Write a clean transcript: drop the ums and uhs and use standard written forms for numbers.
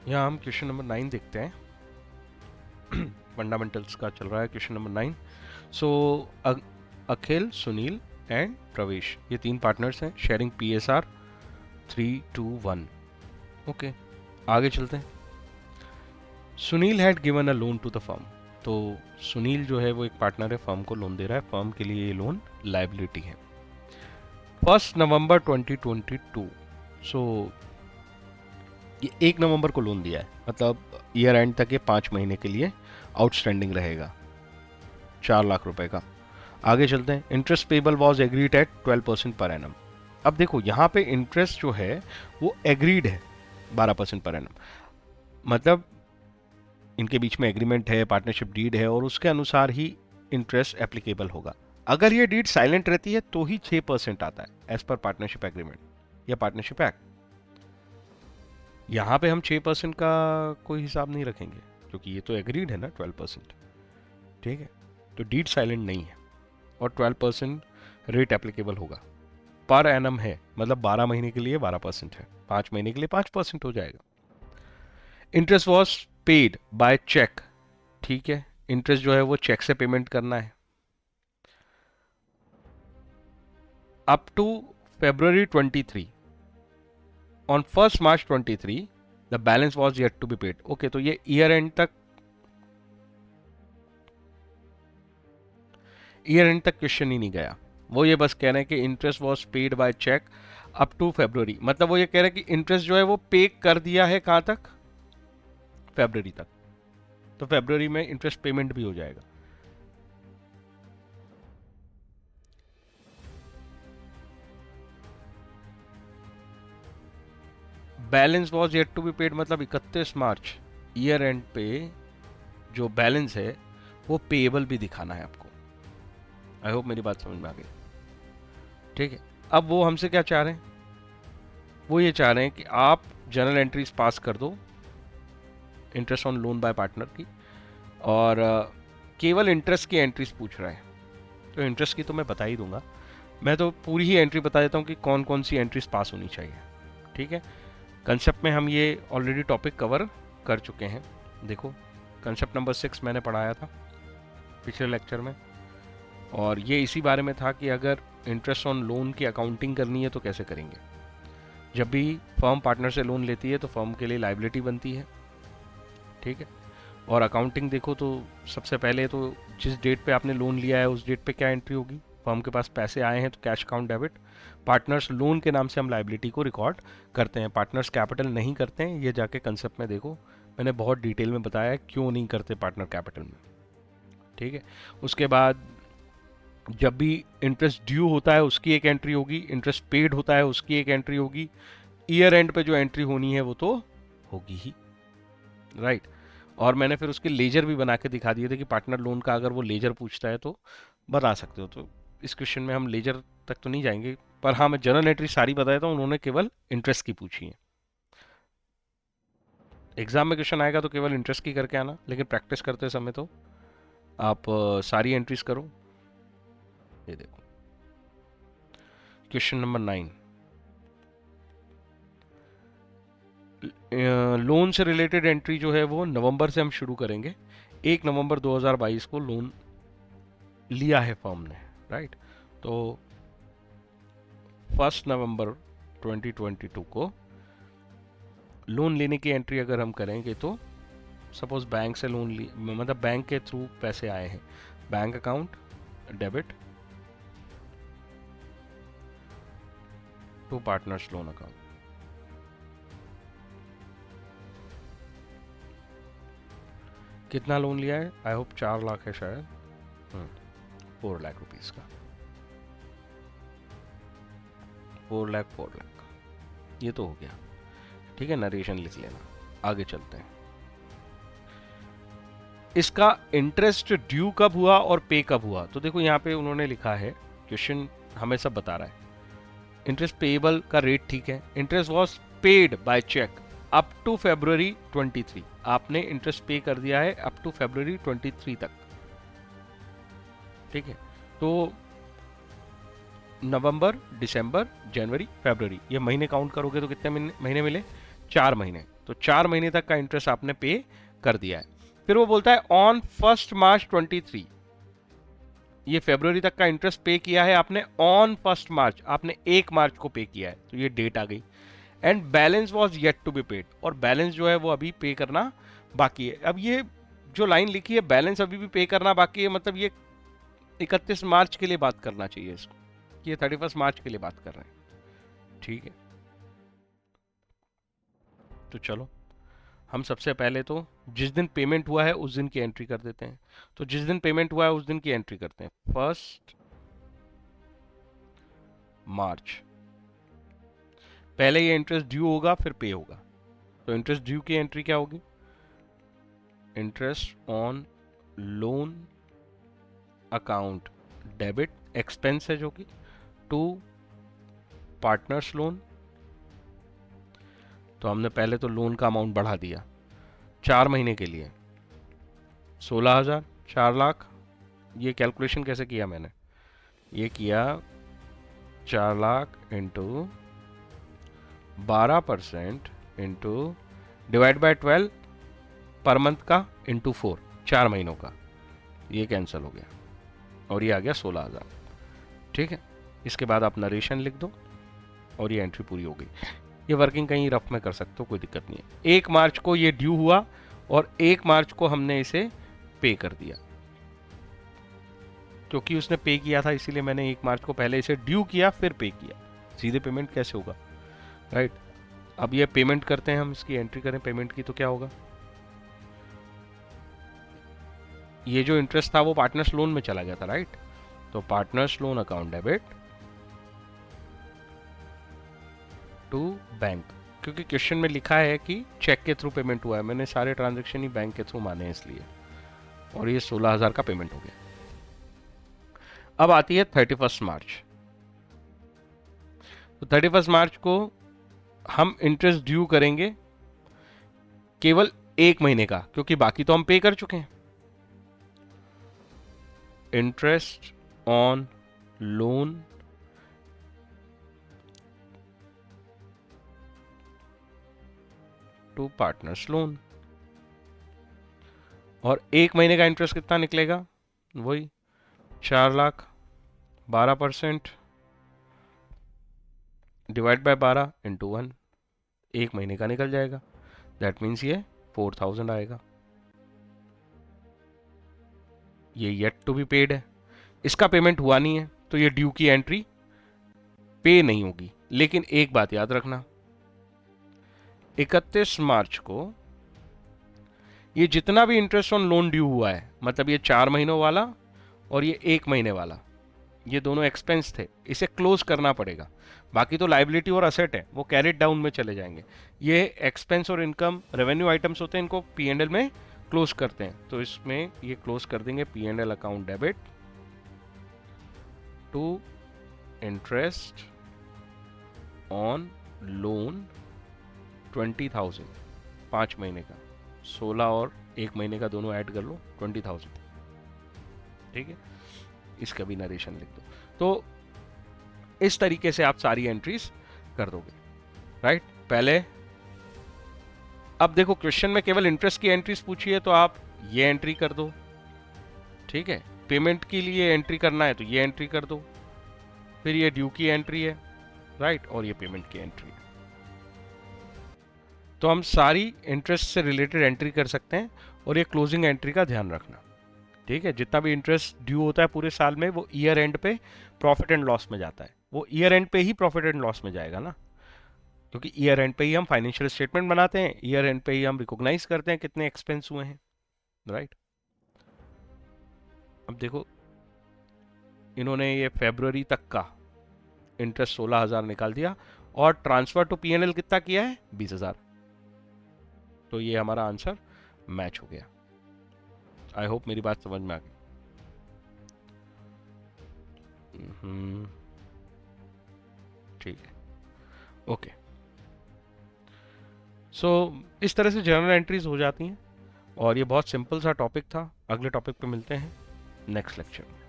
यहाँ हम question number 9 देखते हैं। फंडामेंटल्स का चल रहा है question number 9। So Akhil, Sunil and प्रवेश, ये 3 पार्टनर्स हैं, शेयरिंग PSR 3:1। ओके, आगे चलते हैं। Sunil had given a loan to the firm. तो सुनील जो है वो एक पार्टनर है, फर्म को लोन दे रहा है, फर्म के लिए ये लोन लायबिलिटी है। 1 नवंबर 2022। सो ये 1 नवंबर को लोन दिया है, मतलब ईयर एंड तक ये 5 महीने के लिए आउटस्टैंडिंग रहेगा, 4 लाख रुपए का। आगे चलते हैं। Interest payable was agreed at 12% per annum. अब देखो यहाँ पे इंटरेस्ट जो है वो एग्रीड है 12% पर एनम, मतलब इनके बीच में एग्रीमेंट है, पार्टनरशिप डीड है, और उसके अनुसार ही इंटरेस्ट एप्लीकेबल होगा। अगर ये डीड साइलेंट रहती है तो ही 6% आता है एज पर पार्टनरशिप एग्रीमेंट या पार्टनरशिप एक्ट। यहाँ पे हम 6% का कोई हिसाब नहीं रखेंगे क्योंकि ये तो एग्रीड है ना 12%। ठीक है, तो डीड साइलेंट नहीं है और 12% रेट एप्लीकेबल होगा। पर एनम है, मतलब 12 महीने के लिए 12% है, 5 महीने के लिए 5% हो जाएगा। Interest was paid by cheque. ठीक है, इंटरेस्ट जो है वो चेक से पेमेंट करना है। Up to February 23, on 1 March 23 the balance was yet to be paid. Okay, तो ये ईयर एंड तक क्वेश्चन ही नहीं गया। वो ये बस कह रहे हैं कि interest was paid by cheque up to February, मतलब वो ये कह रहे हैं कि इंटरेस्ट जो है वो पे कर दिया है कहां तक, February तक। तो February में इंटरेस्ट पेमेंट भी हो जाएगा। Balance was yet to be paid मतलब 31 मार्च ईयर एंड पे जो बैलेंस है वो पेएबल भी दिखाना है आपको। आई होप मेरी बात समझ में आ गई। ठीक है, अब वो हमसे क्या चाह रहे हैं, वो ये चाह रहे हैं कि आप जर्नल एंट्रीज पास कर दो interest on loan by partner की, और केवल इंटरेस्ट की एंट्रीज पूछ रहा है। तो इंटरेस्ट की तो मैं बता ही दूंगा, मैं तो पूरी ही एंट्री बता देता हूँ कि कौन कौन सी एंट्रीज पास होनी चाहिए। ठीक है, कंसेप्ट में हम ये ऑलरेडी टॉपिक कवर कर चुके हैं। देखो, कंसेप्ट नंबर 6 मैंने पढ़ाया था पिछले लेक्चर में, और ये इसी बारे में था कि अगर इंटरेस्ट ऑन लोन की अकाउंटिंग करनी है तो कैसे करेंगे। जब भी फर्म पार्टनर से लोन लेती है तो फर्म के लिए लाइबिलिटी बनती है। ठीक है, और अकाउंटिंग देखो तो सबसे पहले तो जिस डेट पे आपने लोन लिया है उस डेट पे क्या एंट्री होगी, फर्म के पास पैसे आए हैं तो cash account debit. Partners loan के नाम से हम लाइबिलिटी को रिकॉर्ड करते हैं, पार्टनर्स कैपिटल नहीं करते हैं। ये जाके कंसेप्ट में देखो, मैंने बहुत डिटेल में बताया है क्यों नहीं करते पार्टनर कैपिटल में। ठीक है, उसके बाद जब भी इंटरेस्ट ड्यू होता है उसकी एक एंट्री होगी, इंटरेस्ट पेड होता है उसकी एक एंट्री होगी, ईयर एंड पे जो एंट्री होनी है वो तो होगी ही, राइट। और मैंने फिर उसके लेजर भी बना के दिखा दिए थे कि पार्टनर लोन का अगर वो लेजर पूछता है तो बता सकते हो। तो इस क्वेश्चन में हम लेजर तक तो नहीं जाएंगे, पर हाँ मैं जर्नल एंट्री सारी बता देता हूँ, उन्होंने केवल इंटरेस्ट की पूछी है। एग्जाम में क्वेश्चन आएगा तो केवल इंटरेस्ट की करके आना, लेकिन प्रैक्टिस करते समय तो आप सारी एंट्रीज करो। ये देखो क्वेश्चन नंबर 9, लोन से रिलेटेड एंट्री जो है वो नवंबर से हम शुरू करेंगे। 1 नवंबर 2022 को लोन लिया है फर्म ने, राइट। तो 1 नवंबर 2022 को लोन लेने की एंट्री अगर हम करेंगे तो सपोज बैंक से लोन ली, मतलब बैंक के थ्रू पैसे आए हैं, bank account debit to partners loan account. कितना लोन लिया है, आई होप 4 लाख है शायद, 4 लाख रुपीज का, 4 लाख, ये तो हो गया। ठीक है, नरेशन लिख लेना। आगे चलते हैं। इसका इंटरेस्ट ड्यू कब हुआ और पे कब हुआ, तो देखो यहाँ पे उन्होंने लिखा है, क्वेश्चन हमें सब बता रहा है। इंटरेस्ट पेएबल का रेट ठीक है, interest was paid by cheque up to February 23। आपने इंटरेस्ट पे कर दिया है अप टू February 23 तक। ठीक है, तो नवंबर, दिसंबर, जनवरी, फरवरी, ये महीने काउंट करोगे तो कितने महीने मिले, 4 महीने। तो 4 महीने तक का इंटरेस्ट आपने पे कर दिया है। फिर वो बोलता है ऑन 1 मार्च 23, ये फरवरी तक का इंटरेस्ट पे किया है आपने ऑन 1 मार्च, आपने 1 मार्च को पे किया है, तो ये डेट आ गई। And balance was yet to be paid, और बैलेंस जो है वो अभी पे करना बाकी है। अब ये जो लाइन लिखी है बैलेंस अभी भी पे करना बाकी है, मतलब ये 31 मार्च के लिए बात करना चाहिए इसको, ये 31 मार्च के लिए बात कर रहे हैं, ठीक है। तो चलो हम सबसे पहले तो जिस दिन पेमेंट हुआ है उस दिन की एंट्री कर देते हैं। तो जिस दिन पेमेंट हुआ है उस दिन की एंट्री करते हैं, 1 मार्च। पहले ये इंटरेस्ट ड्यू होगा फिर पे होगा, तो इंटरेस्ट ड्यू की एंट्री क्या होगी, interest on loan account debit, expense है जो कि टू पार्टनर्स लोन। तो हमने पहले तो लोन का अमाउंट बढ़ा दिया 4 महीने के लिए 16,000, 4 लाख। ये कैलकुलेशन कैसे किया मैंने, ये किया 4 lakh into 12% into divide by 12 per month का इंटू 4, 4 महीनों का, ये कैंसिल हो गया और ये आ गया 16,000, ठीक है। इसके बाद आप नरेशन लिख दो और ये एंट्री पूरी हो गई। ये वर्किंग कहीं रफ में कर सकते हो, कोई दिक्कत नहीं है। 1 मार्च को ये ड्यू हुआ और 1 मार्च को हमने इसे पे कर दिया, क्योंकि उसने पे किया था इसीलिए मैंने 1 मार्च को पहले इसे ड्यू किया फिर पे किया। सीधे पेमेंट कैसे होगा, राइट। अब ये पेमेंट करते हैं हम, इसकी एंट्री करें पेमेंट की, तो क्या होगा, ये जो इंटरेस्ट था वो पार्टनर्स लोन में चला गया था, राइट। तो partners loan account debit to bank, क्योंकि क्वेश्चन में लिखा है कि चेक के थ्रू पेमेंट हुआ है, मैंने सारे ट्रांजैक्शन ही बैंक के थ्रू माने हैं इसलिए, और ये 16,000 का पेमेंट हो गया। अब आती है 31 मार्च। तो 31 मार्च को हम इंटरेस्ट ड्यू करेंगे केवल 1 महीने का, क्योंकि बाकी तो हम पे कर चुके हैं। Interest on loan to partners loan, और 1 महीने का इंटरेस्ट कितना निकलेगा, वही 4 लाख, 12% डिवाइड बाय 12 इंटू 1, 1 महीने का निकल जाएगा। दैट मीन्स ये 4,000 आएगा। ये येट टू बी पेड है, इसका पेमेंट हुआ नहीं है, तो ये ड्यू की एंट्री पे नहीं होगी। लेकिन एक बात याद रखना, 31 मार्च को ये जितना भी इंटरेस्ट ऑन लोन ड्यू हुआ है, मतलब ये 4 महीनों वाला और ये 1 महीने वाला, ये दोनों एक्सपेंस थे, इसे क्लोज करना पड़ेगा। बाकी तो लाइबिलिटी और असेट है, वो कैरेट डाउन में चले जाएंगे। ये एक्सपेंस और इनकम रेवेन्यू आइटम्स होते हैं, इनको P&L में क्लोज करते हैं। तो इसमें ये क्लोज कर देंगे P&L account debit to interest on loan 20,000, 5 महीने का, 16 और 1 महीने का दोनों ऐड कर लो, 20,000, ठीक है। इसका भी नरेशन लिख दो। तो इस तरीके से आप सारी एंट्रीज कर दोगे, राइट। पहले अब देखो क्वेश्चन में केवल इंटरेस्ट की एंट्रीज पूछी है, तो आप ये एंट्री कर दो, ठीक है। पेमेंट के लिए एंट्री करना है तो ये एंट्री कर दो, फिर ये ड्यू की एंट्री है, राइट, और ये पेमेंट की एंट्री है। तो हम सारी इंटरेस्ट से रिलेटेड एंट्री कर सकते हैं, और ये क्लोजिंग एंट्री का ध्यान रखना, ठीक है। जितना भी इंटरेस्ट ड्यू होता है पूरे साल में, वो ईयर एंड पे प्रॉफिट एंड लॉस में जाता है, वो ईयर एंड पे ही प्रॉफिट एंड लॉस में जाएगा ना, क्योंकि ईयर एंड पे ही हम फाइनेंशियल स्टेटमेंट बनाते हैं, ईयर एंड पे ही हम रिकॉग्नाइज करते हैं कितने एक्सपेंस हुए हैं, राइट। अब देखो इन्होंने ये फरवरी तक का इंटरेस्ट 16,000 निकाल दिया, और ट्रांसफर टू P&L कितना किया है, 20,000। तो ये हमारा आंसर मैच हो गया। आई होप मेरी बात समझ में आ गई। ठीक है, ओके। सो इस तरह से जर्नल एंट्रीज हो जाती हैं, और ये बहुत सिंपल सा टॉपिक था। अगले टॉपिक पे मिलते हैं नेक्स्ट लेक्चर में।